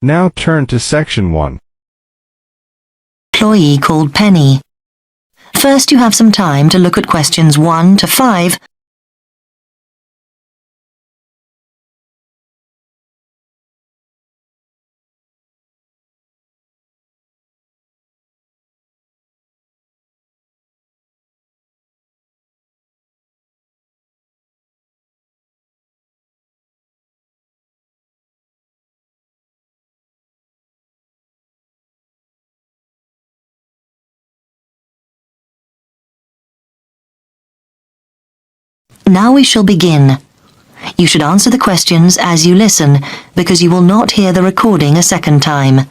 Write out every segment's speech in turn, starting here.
Now turn to section 1. Employee called Penny. First, you have some time to look at questions 1 to 5. Now we shall begin. You should answer the questions as you listen, because you will not hear the recording a second time.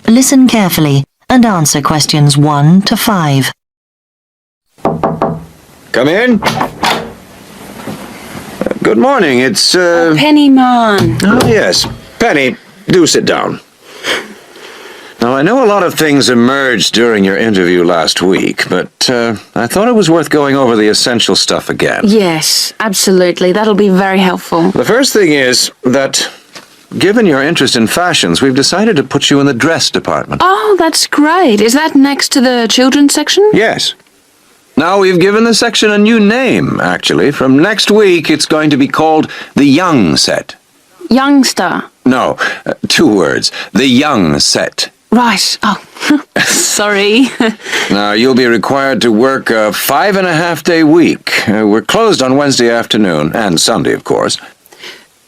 Listen carefully and answer questions 1 to 5. Come in. Good morning, it's, Penny, Mom. Oh, yes. Penny, do sit down. Now, I know a lot of things emerged during your interview last week, but I thought it was worth going over the essential stuff again. Yes, absolutely. That'll be very helpful. The first thing is that, given your interest in fashions, we've decided to put you in the dress department. Oh, that's great. Is that next to the children's section? Yes. Now, we've given the section a new name, actually. From next week, it's going to be called the Young Set. Youngster. No, 2 words. The Young Set. Right. Oh, sorry. Now, you'll be required to work a 5.5-day week. We're closed on Wednesday afternoon, and Sunday, of course.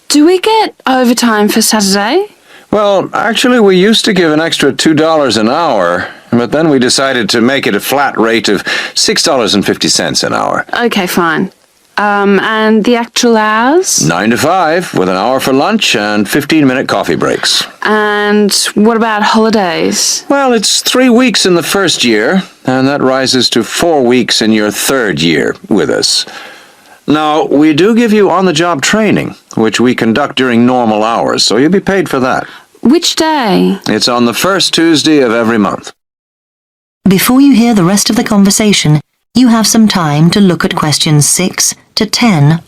Do we get overtime for Saturday? Well, actually, we used to give an extra $2 an hour, but then we decided to make it a flat rate of $6.50 an hour. Okay, fine. And the actual hours? 9 to 5, with an hour for lunch and 15-minute coffee breaks. And what about holidays? Well, it's 3 weeks in the first year, and that rises to 4 weeks in your 3rd year with us. Now, we do give you on-the-job training, which we conduct during normal hours, so you'll be paid for that. Which day? It's on the first Tuesday of every month. Before you hear the rest of the conversation, you have some time to look at questions 6 to 10.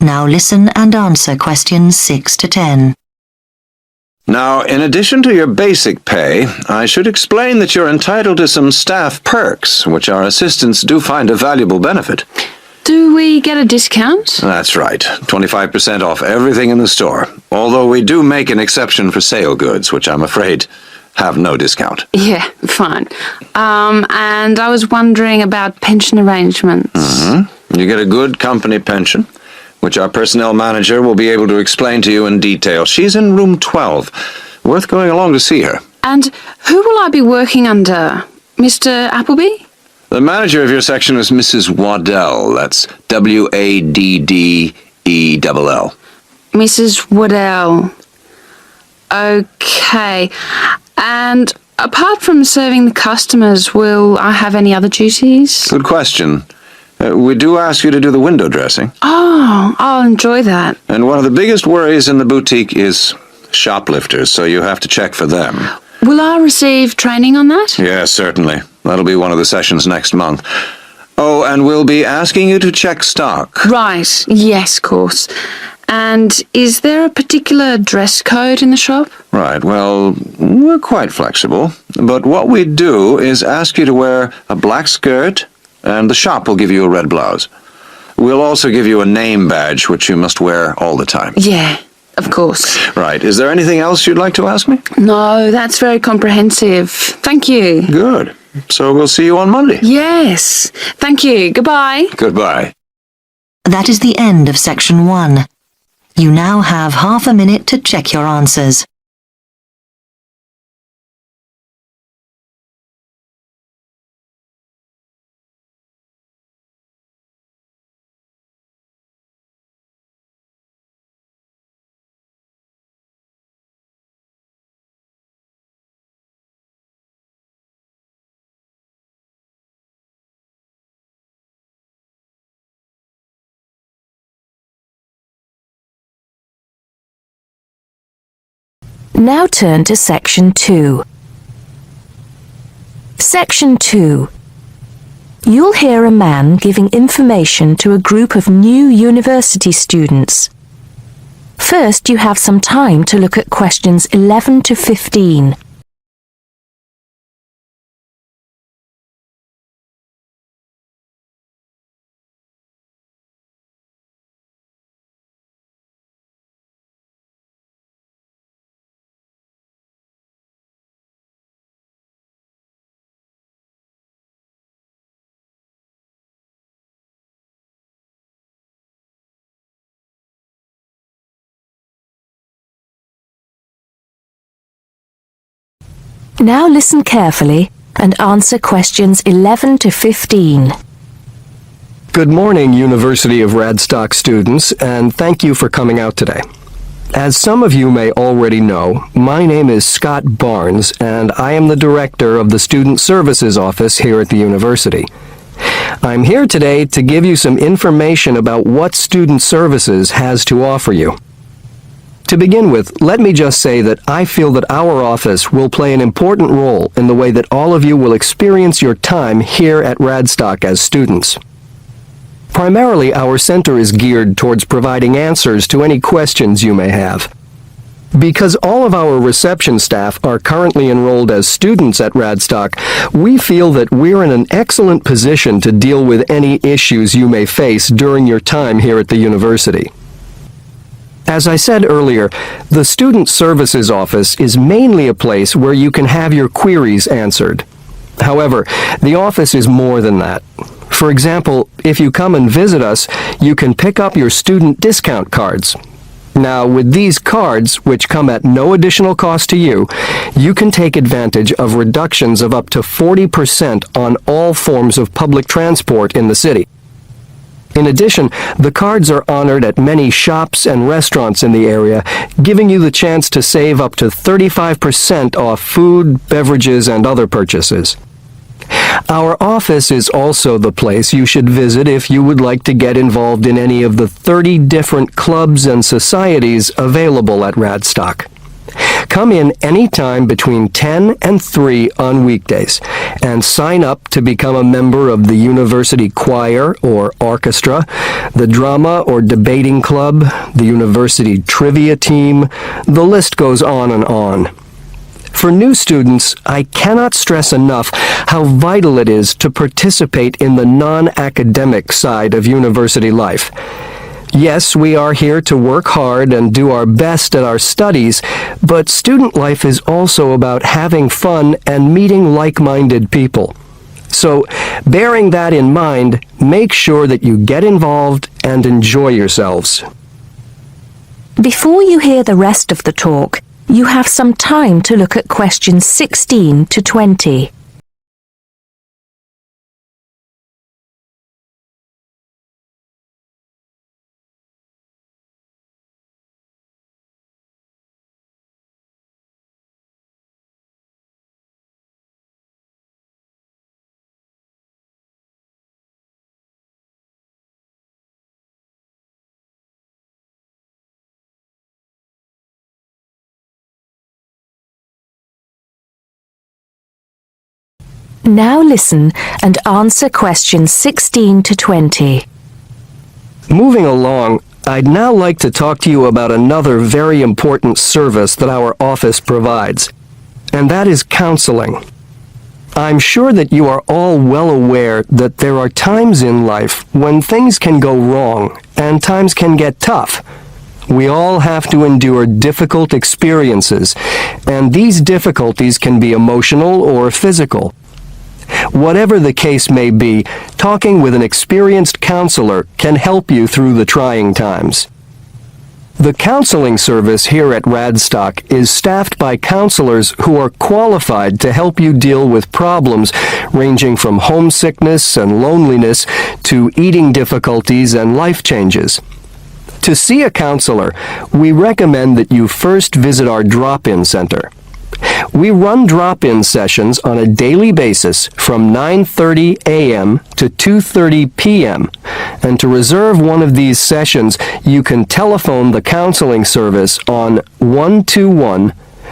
Now listen and answer questions 6 to 10. Now, in addition to your basic pay, I should explain that you're entitled to some staff perks, which our assistants do find a valuable benefit. Do we get a discount? That's right, 25% off everything in the store, although we do make an exception for sale goods, which I'm afraid have no discount. Yeah, fine. And I was wondering about pension arrangements. You get a good company pension, which our personnel manager will be able to explain to you in detail. She's in room 12. Worth going along to see her. And who will I be working under? Mr. Appleby? The manager of your section is Mrs. Waddell. That's Waddell. Mrs. Waddell. Okay. And apart from serving the customers, will I have any other duties? Good question. We do ask you to do the window dressing. Oh, I'll enjoy that. And one of the biggest worries in the boutique is shoplifters, so you have to check for them. Will I receive training on that? Yes, certainly. That'll be one of the sessions next month. Oh, and we'll be asking you to check stock. Right. Yes, of course. And is there a particular dress code in the shop? Right, well, we're quite flexible. But what we do is ask you to wear a black skirt, and the shop will give you a red blouse. We'll also give you a name badge, which you must wear all the time. Yeah, of course. Right. Is there anything else you'd like to ask me? No, that's very comprehensive. Thank you. Good. So we'll see you on Monday. Yes. Thank you. Goodbye. Goodbye. That is the end of section 1. You now have half a minute to check your answers. Now turn to Section 2. Section 2. You'll hear a man giving information to a group of new university students. First, you have some time to look at questions 11 to 15. Now listen carefully and answer questions 11 to 15. Good morning, University of Radstock students, and thank you for coming out today. As some of you may already know, my name is Scott Barnes, and I am the director of the Student Services Office here at the university. I'm here today to give you some information about what Student Services has to offer you. To begin with, let me just say that I feel that our office will play an important role in the way that all of you will experience your time here at Radstock as students. Primarily, our center is geared towards providing answers to any questions you may have. Because all of our reception staff are currently enrolled as students at Radstock, we feel that we're in an excellent position to deal with any issues you may face during your time here at the university. As I said earlier, the Student Services Office is mainly a place where you can have your queries answered. However, the office is more than that. For example, if you come and visit us, you can pick up your student discount cards. Now, with these cards, which come at no additional cost to you, you can take advantage of reductions of up to 40% on all forms of public transport in the city. In addition, the cards are honored at many shops and restaurants in the area, giving you the chance to save up to 35% off food, beverages, and other purchases. Our office is also the place you should visit if you would like to get involved in any of the 30 different clubs and societies available at Radstock. Come in any time between 10 and 3 on weekdays and sign up to become a member of the university choir or orchestra, the drama or debating club, the university trivia team. The list goes on and on. For new students, I cannot stress enough how vital it is to participate in the non-academic side of university life. Yes, we are here to work hard and do our best at our studies, but student life is also about having fun and meeting like-minded people. So, bearing that in mind, make sure that you get involved and enjoy yourselves. Before you hear the rest of the talk, you have some time to look at questions 16 to 20. Now listen and answer questions 16 to 20. Moving along, I'd now like to talk to you about another very important service that our office provides, and that is counseling. I'm sure that you are all well aware that there are times in life when things can go wrong and times can get tough. We all have to endure difficult experiences, and these difficulties can be emotional or physical. Whatever the case may be, talking with an experienced counselor can help you through the trying times. The counseling service here at Radstock is staffed by counselors who are qualified to help you deal with problems ranging from homesickness and loneliness to eating difficulties and life changes. To see a counselor, we recommend that you first visit our drop-in center. We run drop-in sessions on a daily basis from 9:30 a.m. to 2:30 p.m. And to reserve one of these sessions, you can telephone the counseling service on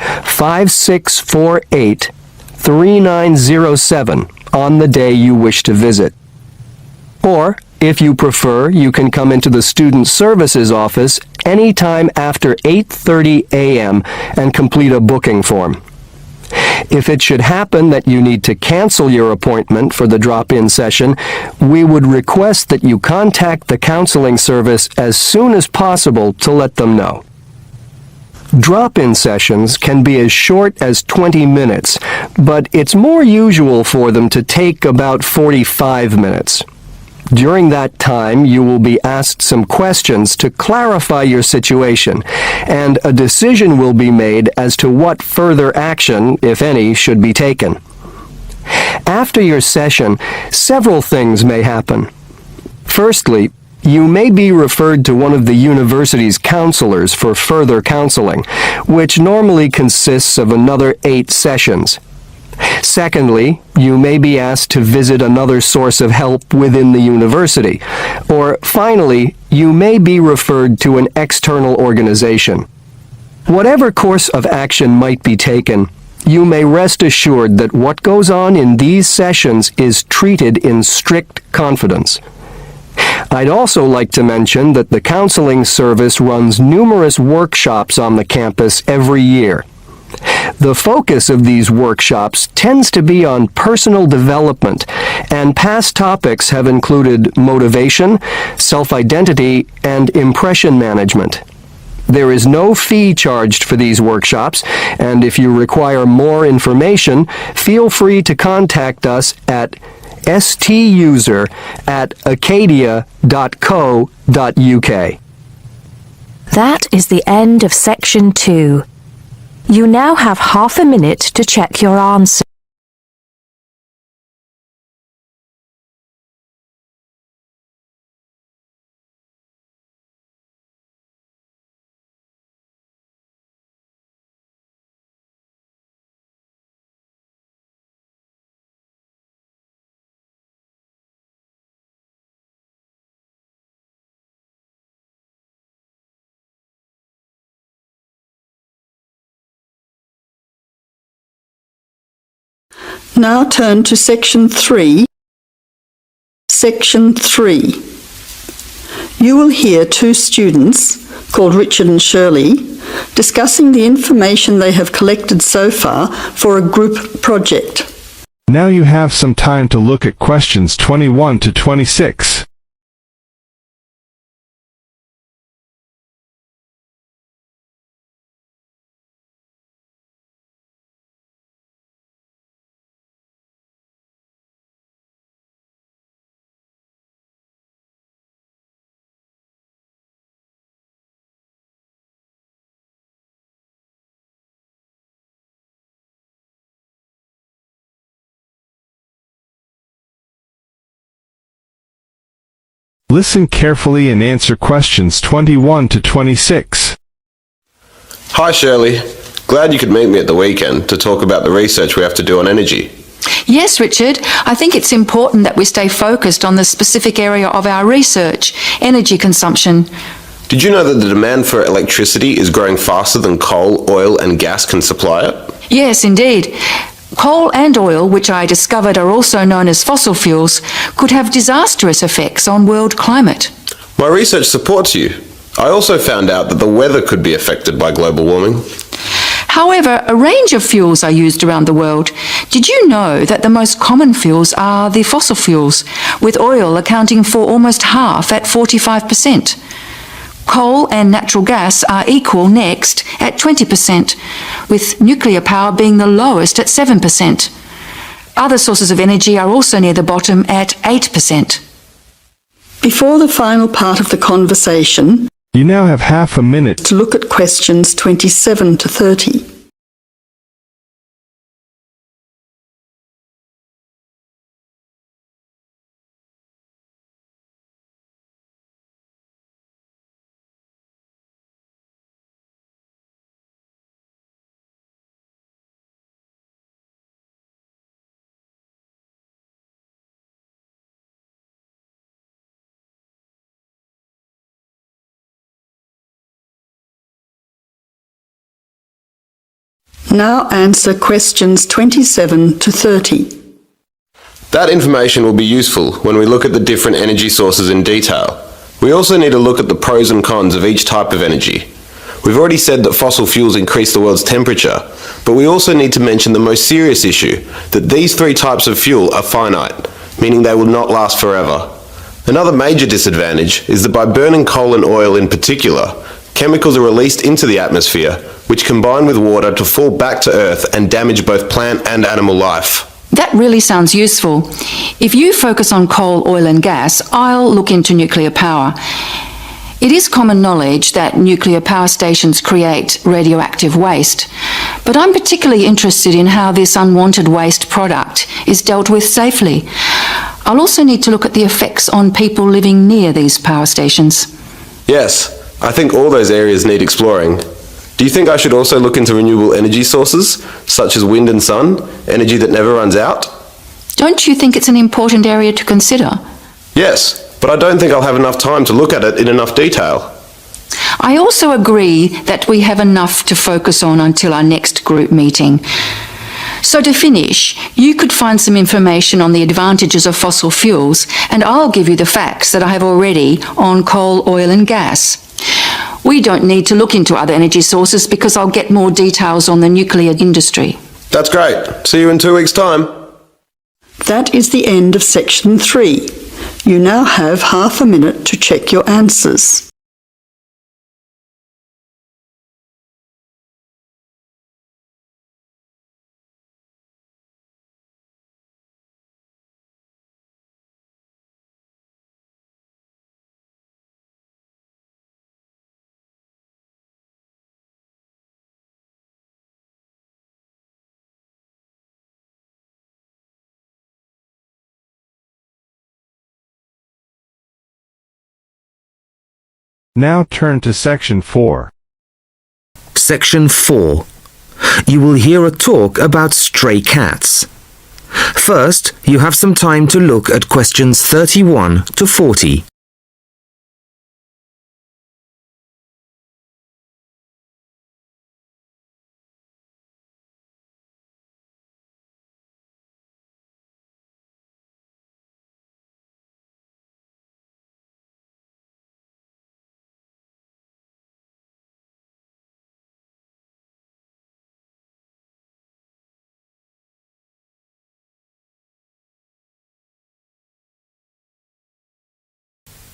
5648-3907 on the day you wish to visit. Or, if you prefer, you can come into the Student Services office anytime after 8:30 a.m. and complete a booking form. If it should happen that you need to cancel your appointment for the drop-in session, we would request that you contact the counseling service as soon as possible to let them know. Drop-in sessions can be as short as 20 minutes, but it's more usual for them to take about 45 minutes. During that time, you will be asked some questions to clarify your situation, and a decision will be made as to what further action, if any, should be taken. After your session, several things may happen. Firstly, you may be referred to one of the university's counselors for further counseling, which normally consists of another 8 sessions. Secondly, you may be asked to visit another source of help within the university. Or finally, you may be referred to an external organization. Whatever course of action might be taken, you may rest assured that what goes on in these sessions is treated in strict confidence. I'd also like to mention that the counseling service runs numerous workshops on the campus every year. The focus of these workshops tends to be on personal development, and past topics have included motivation, self-identity, and impression management. There is no fee charged for these workshops, and if you require more information, feel free to contact us at stuser@acadia.co.uk. That is the end of section 2. You now have half a minute to check your answer. Now turn to Section 3. Section 3. You will hear 2 students, called Richard and Shirley, discussing the information they have collected so far for a group project. Now you have some time to look at questions 21 to 26. Listen carefully and answer questions 21 to 26. Hi Shirley, glad you could meet me at the weekend to talk about the research we have to do on energy. Yes, Richard. I think it's important that we stay focused on the specific area of our research, energy consumption. Did you know that the demand for electricity is growing faster than coal, oil and gas can supply it? Yes, indeed. Coal and oil, which I discovered are also known as fossil fuels, could have disastrous effects on world climate. My research supports you. I also found out that the weather could be affected by global warming. However, a range of fuels are used around the world. Did you know that the most common fuels are the fossil fuels, with oil accounting for almost half at 45%? Coal and natural gas are equal next at 20%, with nuclear power being the lowest at 7%. Other sources of energy are also near the bottom at 8%. Before the final part of the conversation, You now have half a minute to look at questions 27 to 30. Now answer questions 27 to 30. That information will be useful when we look at the different energy sources in detail. We also need to look at the pros and cons of each type of energy. We've already said that fossil fuels increase the world's temperature, but we also need to mention the most serious issue, that these three types of fuel are finite, meaning they will not last forever. Another major disadvantage is that by burning coal and oil in particular, chemicals are released into the atmosphere, which combine with water to fall back to Earth and damage both plant and animal life. That really sounds useful. If you focus on coal, oil and gas, I'll look into nuclear power. It is common knowledge that nuclear power stations create radioactive waste, but I'm particularly interested in how this unwanted waste product is dealt with safely. I'll also need to look at the effects on people living near these power stations. Yes, I think all those areas need exploring. Do you think I should also look into renewable energy sources, such as wind and sun, energy that never runs out? Don't you think it's an important area to consider? Yes, but I don't think I'll have enough time to look at it in enough detail. I also agree that we have enough to focus on until our next group meeting. So to finish, you could find some information on the advantages of fossil fuels, and I'll give you the facts that I have already on coal, oil and gas. We don't need to look into other energy sources because I'll get more details on the nuclear industry. That's great. See you in 2 weeks' time. That is the end of section 3. You now have half a minute to check your answers. Now turn to section 4. Section 4. You will hear a talk about stray cats. First, you have some time to look at questions 31 to 40.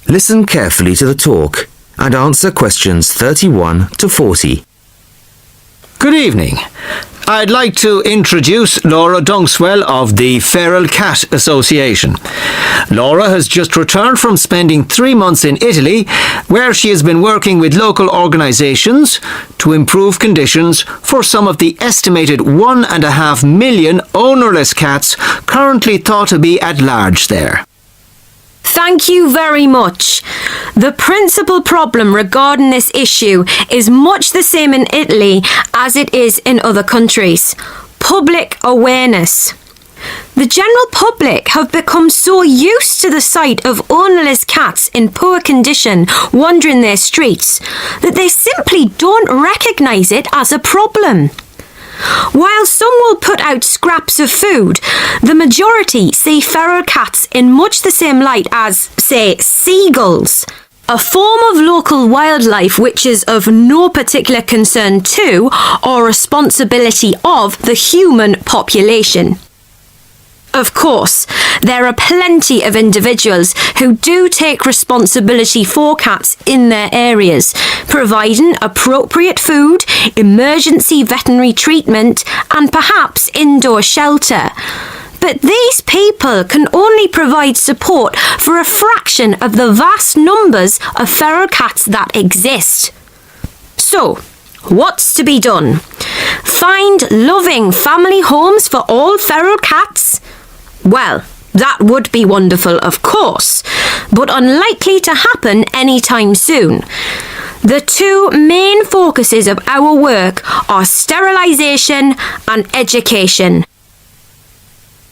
Listen carefully to the talk and answer questions 31 to 40. Good evening. I'd like to introduce Laura Dunkswell of the Feral Cat Association. Laura has just returned from spending 3 months in Italy, where she has been working with local organisations to improve conditions for some of the estimated 1.5 million ownerless cats currently thought to be at large there. Thank you very much. The principal problem regarding this issue is much the same in Italy as it is in other countries. Public awareness. The general public have become so used to the sight of ownerless cats in poor condition wandering their streets that they simply don't recognise it as a problem. While some will put out scraps of food, the majority see feral cats in much the same light as, say, seagulls, a form of local wildlife which is of no particular concern to or responsibility of the human population. Of course, there are plenty of individuals who do take responsibility for cats in their areas, providing appropriate food, emergency veterinary treatment, and perhaps indoor shelter. But these people can only provide support for a fraction of the vast numbers of feral cats that exist. So, what's to be done? Find loving family homes for all feral cats? Well, that would be wonderful, of course, but unlikely to happen anytime soon. The two main focuses of our work are sterilisation and education.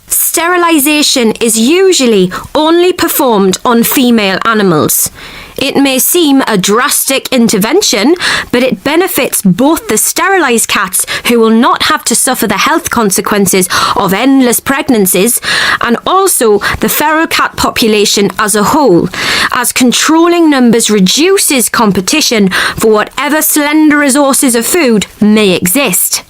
Sterilisation is usually only performed on female animals. It may seem a drastic intervention, but it benefits both the sterilised cats, who will not have to suffer the health consequences of endless pregnancies, and also the feral cat population as a whole, as controlling numbers reduces competition for whatever slender resources of food may exist.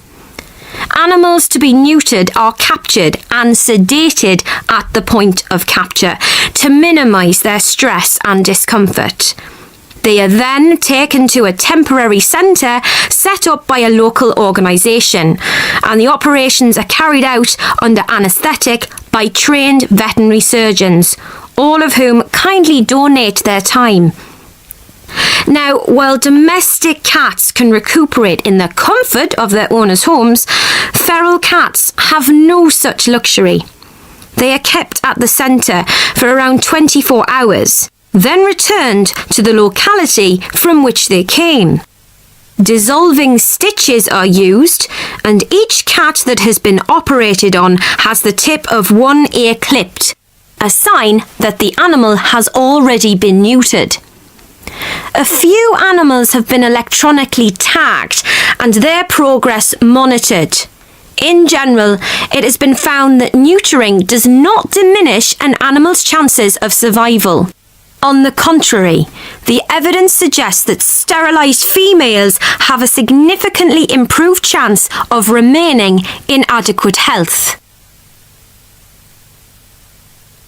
Animals to be neutered are captured and sedated at the point of capture to minimise their stress and discomfort. They are then taken to a temporary centre set up by a local organisation, and the operations are carried out under anaesthetic by trained veterinary surgeons, all of whom kindly donate their time. Now, while domestic cats can recuperate in the comfort of their owners' homes, feral cats have no such luxury. They are kept at the centre for around 24 hours, then returned to the locality from which they came. Dissolving stitches are used, and each cat that has been operated on has the tip of one ear clipped, a sign that the animal has already been neutered. A few animals have been electronically tagged and their progress monitored. In general, it has been found that neutering does not diminish an animal's chances of survival. On the contrary, the evidence suggests that sterilised females have a significantly improved chance of remaining in adequate health.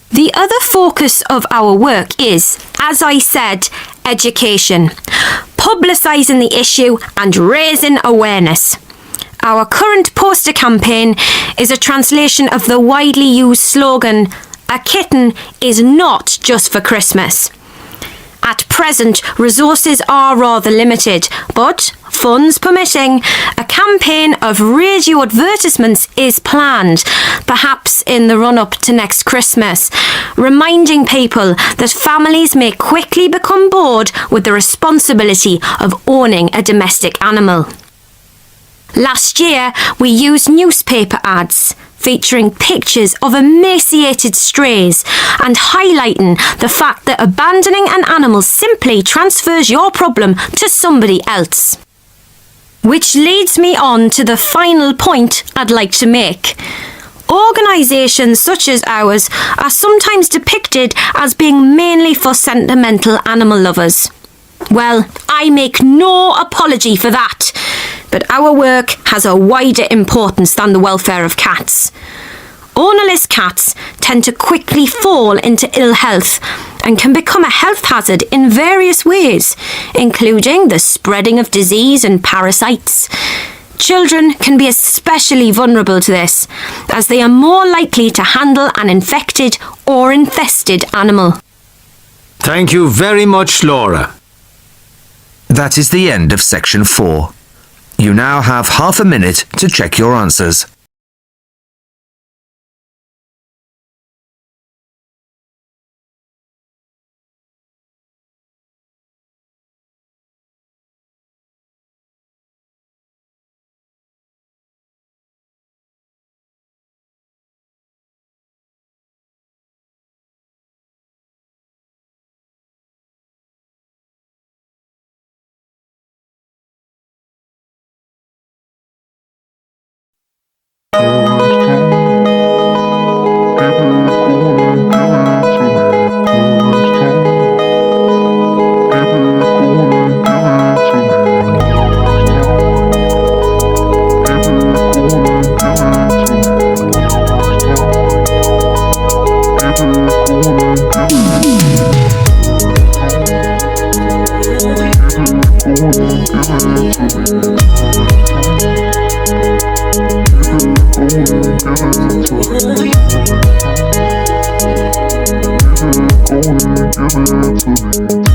The other focus of our work is, as I said, education, publicising the issue and raising awareness. Our current poster campaign is a translation of the widely used slogan, "A kitten is not just for Christmas." At present, resources are rather limited, but, funds permitting, a campaign of radio advertisements is planned, perhaps in the run-up to next Christmas, reminding people that families may quickly become bored with the responsibility of owning a domestic animal. Last year, we used newspaper ads featuring pictures of emaciated strays and highlighting the fact that abandoning an animal simply transfers your problem to somebody else. Which leads me on to the final point I'd like to make. Organisations such as ours are sometimes depicted as being mainly for sentimental animal lovers. Well, I make no apology for that, but our work has a wider importance than the welfare of cats. Ownerless cats tend to quickly fall into ill health and can become a health hazard in various ways, including the spreading of disease and parasites. Children can be especially vulnerable to this, as they are more likely to handle an infected or infested animal. Thank you very much, Laura. That is the end of section 4. You now have half a minute to check your answers. Give it to me.